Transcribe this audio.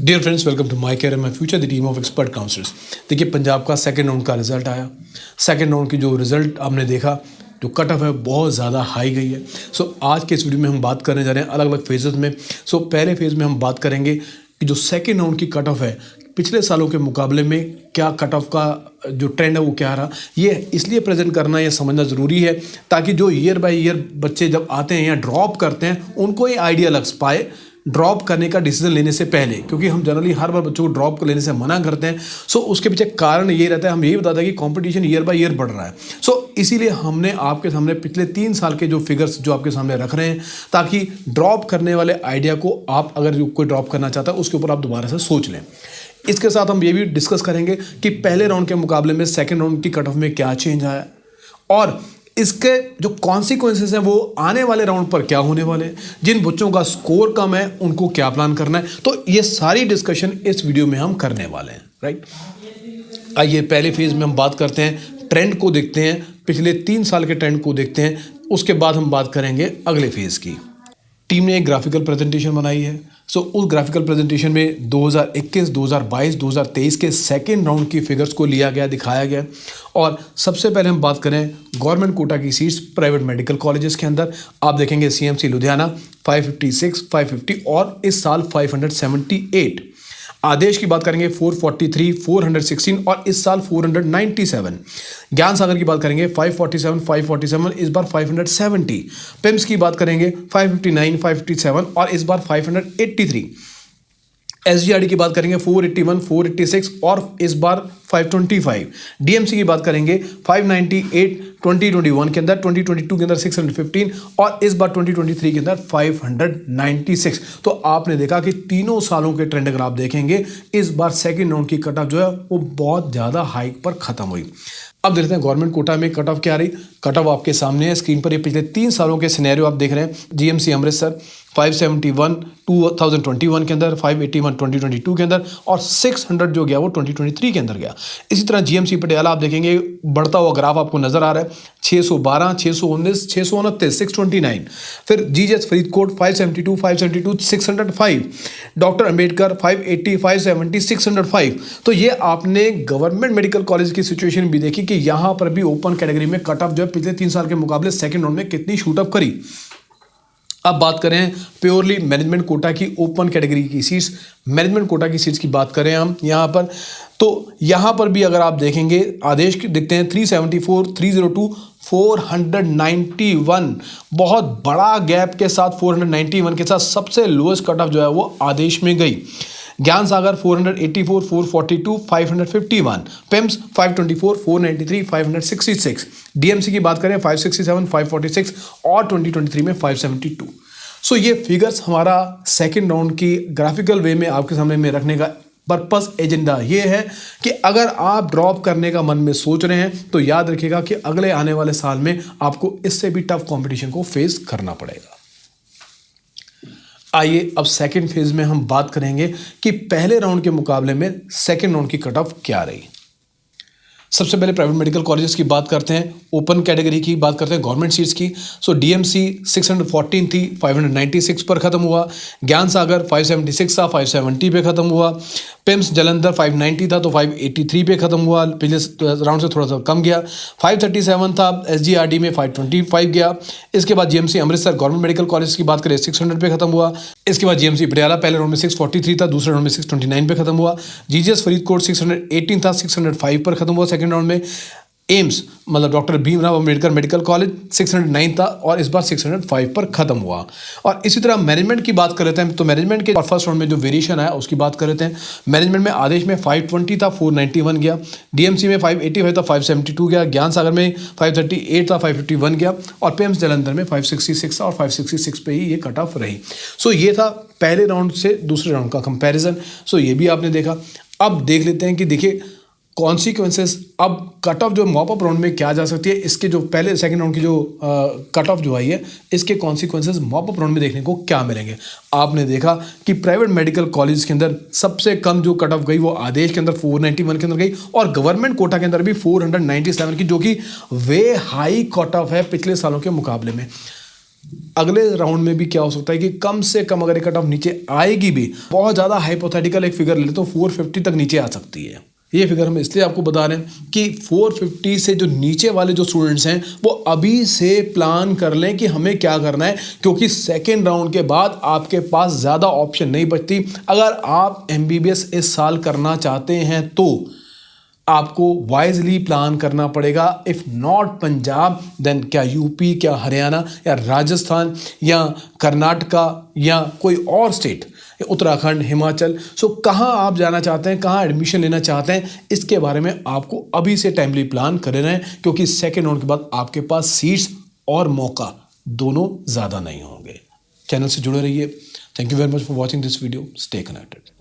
Dear friends, welcome to my career my future the team of expert counsellors. देखिए, पंजाब का second round का result आया। Second round की जो रिजल्ट आपने देखा, जो कट ऑफ है बहुत ज़्यादा हाई गई है। आज के इस वीडियो में हम बात करने जा रहे हैं अलग अलग फेजेस में। पहले फेज़ में हम बात करेंगे कि जो सेकेंड राउंड की कट ऑफ है पिछले सालों के मुकाबले में क्या कट ऑफ का जो ट्रेंड है वो क्या रहा। ये इसलिए प्रेजेंट करना, ये समझना ज़रूरी है ताकि जो ईयर बाय ईयर बच्चे जब आते हैं या ड्रॉप करते हैं उनको ये आइडिया लग पाए ड्रॉप करने का डिसीजन लेने से पहले, क्योंकि हम जनरली हर बार बच्चों को ड्रॉप लेने से मना करते हैं। उसके पीछे कारण ये रहता है, हम यही बताते हैं कि कंपटीशन ईयर बाय ईयर बढ़ रहा है। इसीलिए हमने आपके सामने पिछले 3 साल के जो फिगर्स जो आपके सामने रख रहे हैं, ताकि ड्रॉप करने वाले आइडिया को आप अगर कोई ड्रॉप करना चाहता है उसके ऊपर आप दोबारा से सोच लें। इसके साथ हम ये भी डिस्कस करेंगे कि पहले राउंड के मुकाबले में सेकेंड राउंड की कट ऑफ में क्या चेंज आया और इसके जो कॉन्सिक्वेंसेस हैं वो आने वाले राउंड पर क्या होने वाले हैं, जिन बच्चों का स्कोर कम है उनको क्या प्लान करना है। तो ये सारी डिस्कशन इस वीडियो में हम करने वाले हैं, राइट। आइए पहले फेज में हम बात करते हैं, ट्रेंड को देखते हैं, पिछले 3 साल के ट्रेंड को देखते हैं। उसके बाद हम बात करेंगे अगले फेज की। टीम ने एक ग्राफिकल प्रेजेंटेशन बनाई है। उस ग्राफिकल प्रेजेंटेशन में 2021, 2022, 2023 के सेकेंड राउंड की फिगर्स को लिया गया, दिखाया गया। और सबसे पहले हम बात करें गवर्नमेंट कोटा की सीट्स प्राइवेट मेडिकल कॉलेजेस के अंदर, आप देखेंगे सीएमसी लुधियाना 556, 550 और इस साल 578। आदेश की बात करेंगे 443, 416 और इस साल 497। ज्ञान सागर की बात करेंगे 547, 547 इस बार 570। पिम्स की बात करेंगे 559, 557 और इस बार 583। एसजीआरडी की बात करेंगे 481, 486 और इस बार 525। डीएमसी की बात करेंगे 598 2021 के अंदर, 2022 के अंदर 615 और इस बार 2023 के अंदर 596। तो आपने देखा कि तीनों सालों के ट्रेंड अगर आप देखेंगे, इस बार सेकेंड राउंड की कट ऑफ जो है वो बहुत ज़्यादा हाइक पर खत्म हुई। अब देखते हैं गवर्नमेंट कोटा में कट ऑफ क्या रही। कट ऑफ आपके सामने है स्क्रीन पर, ये पिछले 3 सालों के सिनेरियो आप देख रहे हैं। जीएमसी अमृतसर 571 2021 के अंदर, 581 2022 के अंदर और 600 जो गया वो 2023 के अंदर गया। इसी तरह जीएमसी पटियाला आप देखेंगे, बढ़ता हुआ ग्राफ आपको नजर आ रहा है। 612, 619, 629, 629। फिर जीजीएच फरीदकोट 572, 572, 605। डॉक्टर अंबेडकर 580, 570, 605। तो ये आपने गवर्नमेंट मेडिकल कॉलेज की सिचुएशन भी देखी कि यहाँ पर भी ओपन कैटेगरी में कट ऑफ जो है पिछले 3 साल के मुकाबले सेकेंड राउंड में कितनी शूटअप करी। अब बात करें प्योरली मैनेजमेंट कोटा की ओपन कैटेगरी की सीट्स, मैनेजमेंट कोटा की सीट्स की बात करें हम यहाँ पर, तो यहाँ पर भी अगर आप देखेंगे आदेश की देखते हैं 374, 302, 491। बहुत बड़ा गैप के साथ 491 के साथ सबसे लोएस्ट कट ऑफ जो है वो आदेश में गई। ज्ञान सागर 484, 442, 551। पिम्स 524, 493, 566। डीएमसी की बात करें 567, 546 और 2023 में 572। ये फिगर्स हमारा सेकेंड राउंड की ग्राफिकल वे में आपके सामने में रखने का पर्पस, एजेंडा ये है कि अगर आप ड्रॉप करने का मन में सोच रहे हैं तो याद रखिएगा कि अगले आने वाले साल में आपको इससे भी टफ कंपटीशन को फेस करना पड़ेगा। आइए अब सेकेंड फेज में हम बात करेंगे कि पहले राउंड के मुकाबले में सेकेंड राउंड की कट ऑफ क्या रही। सबसे पहले प्राइवेट मेडिकल कॉलेजेस की बात करते हैं, ओपन कैटेगरी की बात करते हैं, गवर्नमेंट सीट्स की। डीएमसी 614 थी, 596 पर खत्म हुआ। ज्ञान सागर 576 था, 570 पे खत्म हुआ। पिम्स जलंधर 590 था तो 583 पे खत्म हुआ, पिछले राउंड से थोड़ा सा कम गया। 537 था, एसजीआरडी में 525 गया। इसके बाद GMC Amritsar government medical college की बात करें 600 पे खत्म हुआ। इसके बाद जीएमसी पटियाला पहले राउंड में 643 था, दूसरे राउंड में 629 पे खत्म हुआ। जीजीएस फरीदकोट 618 था, 605 पर खत्म हुआ सेकेंड राउंड में। एम्स मतलब doctor Bhimrao Ambedkar medical college 609 था और इस बार 605 पर खत्म हुआ। और इसी तरह मैनेजमेंट की बात कर लेते हैं, तो मैनेजमेंट के फर्स्ट राउंड में जो वेरिएशन आया उसकी बात कर लेते हैं। मैनेजमेंट में आदेश में 520 था, 491 गया। डीएमसी में 585 था, 572 गया। ज्ञान सागर में 538 था, 551 गया। और पिम्स जलंधर में 566 था और 566 पे ही ये कट ऑफ रही। ये था पहले राउंड से दूसरे राउंड का कंपेरिजन। ये भी आपने देखा। अब देख लेते हैं कि देखिए कॉन्सिक्वेंसेस, अब कट ऑफ जो मॉप अप राउंड में क्या जा सकती है, इसके जो पहले सेकंड राउंड की जो कट ऑफ जो आई है इसके कॉन्सिक्वेंसेस मॉप अप राउंड में देखने को क्या मिलेंगे। आपने देखा कि प्राइवेट मेडिकल कॉलेज के अंदर सबसे कम जो कट ऑफ गई वो आदेश के अंदर 491 के अंदर गई और गवर्नमेंट कोटा के अंदर भी 497 की, जो कि वे हाई कट ऑफ है पिछले सालों के मुकाबले में। अगले राउंड में भी क्या हो सकता है कि कम से कम अगर ये कट ऑफ नीचे आएगी भी, बहुत ज़्यादा हाइपोथेटिकल एक फिगर ले तो 450 तक नीचे आ सकती है। ये फिगर हम इसलिए आपको बता रहे हैं कि 450 से जो नीचे वाले जो स्टूडेंट्स हैं वो अभी से प्लान कर लें कि हमें क्या करना है, क्योंकि सेकेंड राउंड के बाद आपके पास ज़्यादा ऑप्शन नहीं बचती। अगर आप MBBS इस साल करना चाहते हैं तो आपको वाइजली प्लान करना पड़ेगा। इफ़ नॉट पंजाब देन क्या यूपी, क्या हरियाणा या राजस्थान या कर्नाटका या कोई और स्टेट, उत्तराखंड, हिमाचल। सो कहाँ आप जाना चाहते हैं, कहाँ एडमिशन लेना चाहते हैं, इसके बारे में आपको अभी से टाइमली प्लान कर लेना है, क्योंकि सेकेंड राउंड के बाद आपके पास सीट्स और मौका दोनों ज़्यादा नहीं होंगे। चैनल से जुड़े रहिए। Thank you very much for watching this video. Stay connected.